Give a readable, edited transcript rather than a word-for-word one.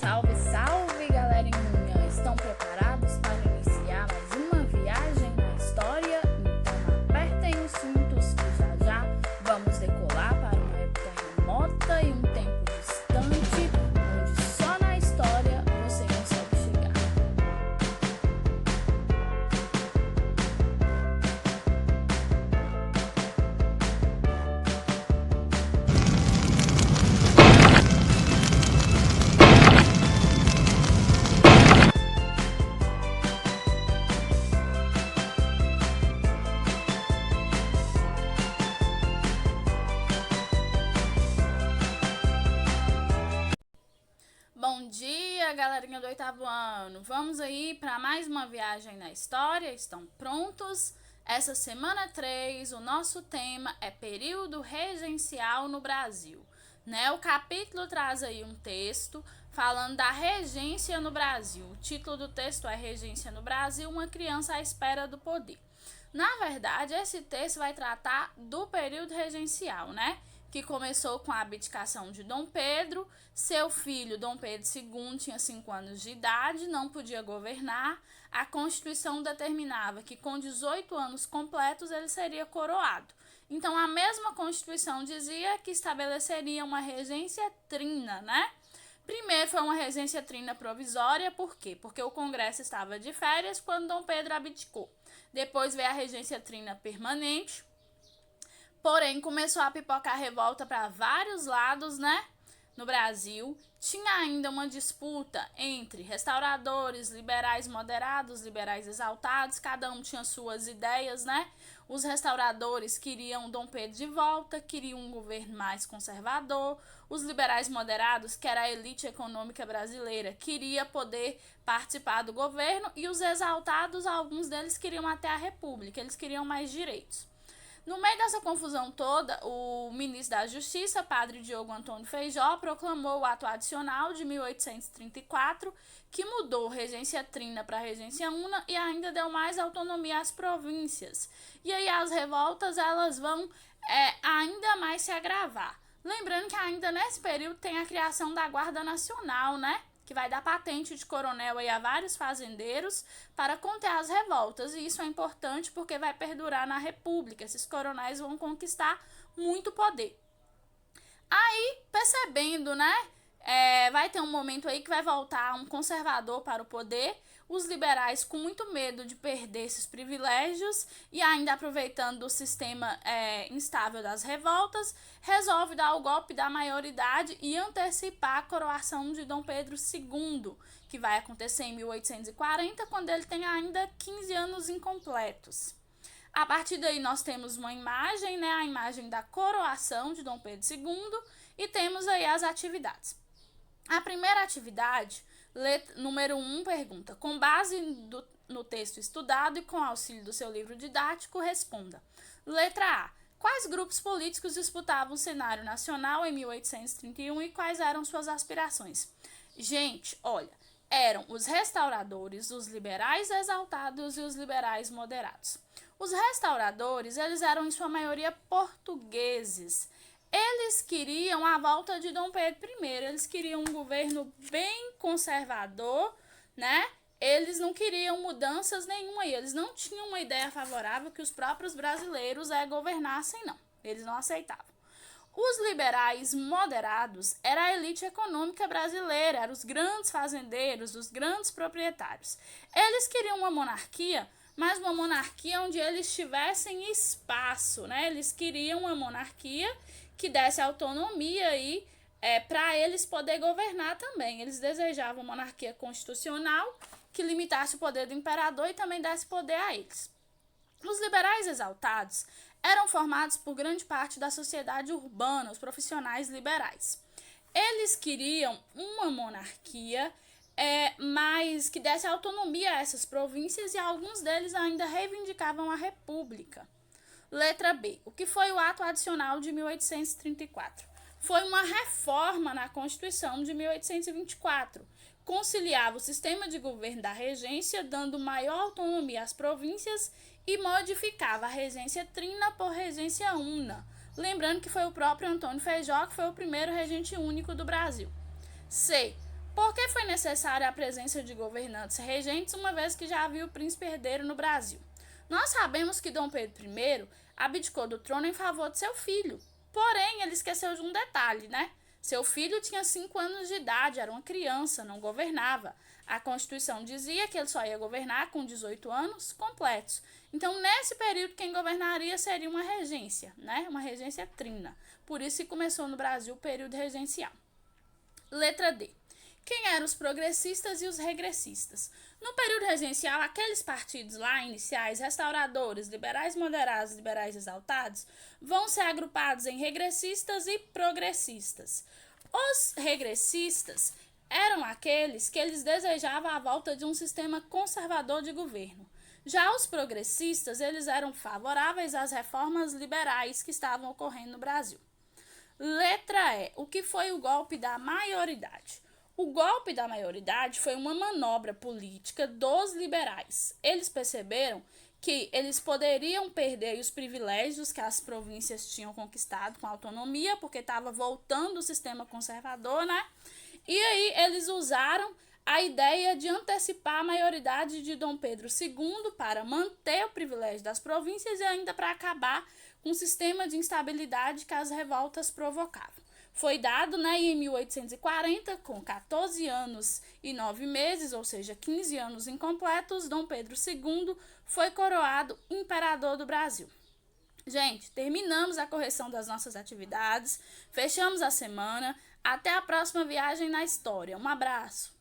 Salve, salve, galerinha! Estão preparados para iniciar mais uma viagem na história? Então apertem os cintos que já já vamos decolar para uma época remota e um tempo distante, onde só na história você consegue chegar. Bom dia, galerinha do 8º ano! Vamos aí para mais uma viagem na história. Estão prontos? Essa semana 3, o nosso tema é período regencial no Brasil. O capítulo traz aí um texto falando da regência no Brasil. O título do texto é Regência no Brasil, uma criança à espera do poder. Na verdade, esse texto vai tratar do período regencial, que começou com a abdicação de Dom Pedro. Seu filho, Dom Pedro II, tinha 5 anos de idade, não podia governar. A Constituição determinava que com 18 anos completos ele seria coroado. Então, a mesma Constituição dizia que estabeleceria uma regência trina, Primeiro foi uma regência trina provisória, por quê? Porque o Congresso estava de férias quando Dom Pedro abdicou. Depois veio a regência trina permanente, porém começou a pipocar revolta para vários lados, no Brasil. Tinha ainda uma disputa entre restauradores, liberais moderados, liberais exaltados, cada um tinha suas ideias, Os restauradores queriam Dom Pedro de volta, queriam um governo mais conservador. Os liberais moderados, que era a elite econômica brasileira, queria poder participar do governo, e os exaltados, alguns deles queriam até a república, eles queriam mais direitos. No meio dessa confusão toda, o ministro da Justiça, padre Diogo Antônio Feijó, proclamou o ato adicional de 1834, que mudou regência trina para regência una e ainda deu mais autonomia às províncias. E aí as revoltas elas vão ainda mais se agravar. Lembrando que ainda nesse período tem a criação da Guarda Nacional, que vai dar patente de coronel aí a vários fazendeiros para conter as revoltas. E isso é importante porque vai perdurar na República. Esses coronéis vão conquistar muito poder. Aí, percebendo, vai ter um momento aí que vai voltar um conservador para o poder. Os liberais, com muito medo de perder esses privilégios e ainda aproveitando o sistema instável das revoltas, resolve dar o golpe da maioridade e antecipar a coroação de Dom Pedro II, que vai acontecer em 1840, quando ele tem ainda 15 anos incompletos. A partir daí nós temos uma imagem, a imagem da coroação de Dom Pedro II, e temos aí as atividades. A primeira atividade, número 1, pergunta: com base no texto estudado e com auxílio do seu livro didático, responda. Letra A: quais grupos políticos disputavam o cenário nacional em 1831 e quais eram suas aspirações? Gente, olha, eram os restauradores, os liberais exaltados e os liberais moderados. Os restauradores, eles eram em sua maioria portugueses. Eles queriam a volta de Dom Pedro I, eles queriam um governo bem conservador, Eles não queriam mudanças nenhuma, eles não tinham uma ideia favorável que os próprios brasileiros governassem, não. Eles não aceitavam. Os liberais moderados era a elite econômica brasileira, eram os grandes fazendeiros, os grandes proprietários. Eles queriam uma monarquia, mas uma monarquia onde eles tivessem espaço, Eles queriam uma monarquia que desse autonomia aí para eles poder governar também. Eles desejavam uma monarquia constitucional que limitasse o poder do imperador e também desse poder a eles. Os liberais exaltados eram formados por grande parte da sociedade urbana, os profissionais liberais. Eles queriam uma monarquia mas que desse autonomia a essas províncias, e alguns deles ainda reivindicavam a república. Letra B. O que foi o ato adicional de 1834? Foi uma reforma na Constituição de 1824. Conciliava o sistema de governo da regência, dando maior autonomia às províncias, e modificava a regência trina por regência una. Lembrando que foi o próprio Antônio Feijó que foi o primeiro regente único do Brasil. C. Por que foi necessária a presença de governantes regentes, uma vez que já havia o príncipe herdeiro no Brasil? Nós sabemos que Dom Pedro I abdicou do trono em favor de seu filho. Porém, ele esqueceu de um detalhe, né? Seu filho tinha 5 anos de idade, era uma criança, não governava. A Constituição dizia que ele só ia governar com 18 anos completos. Então, nesse período, quem governaria seria uma regência, né? Uma regência trina. Por isso que começou no Brasil o período regencial. Letra D. Quem eram os progressistas e os regressistas? No período regencial, aqueles partidos lá iniciais, restauradores, liberais moderados, liberais exaltados, vão ser agrupados em regressistas e progressistas. Os regressistas eram aqueles que eles desejavam a volta de um sistema conservador de governo. Já os progressistas, eles eram favoráveis às reformas liberais que estavam ocorrendo no Brasil. Letra E. O que foi o golpe da maioridade? O golpe da maioridade foi uma manobra política dos liberais. Eles perceberam que eles poderiam perder os privilégios que as províncias tinham conquistado com a autonomia, porque estava voltando o sistema conservador, né? E aí eles usaram a ideia de antecipar a maioridade de Dom Pedro II para manter o privilégio das províncias e ainda para acabar com o sistema de instabilidade que as revoltas provocavam. Foi dado, né, em 1840, com 14 anos e 9 meses, ou seja, 15 anos incompletos, Dom Pedro II foi coroado imperador do Brasil. Gente, terminamos a correção das nossas atividades, fechamos a semana. Até a próxima viagem na história. Um abraço!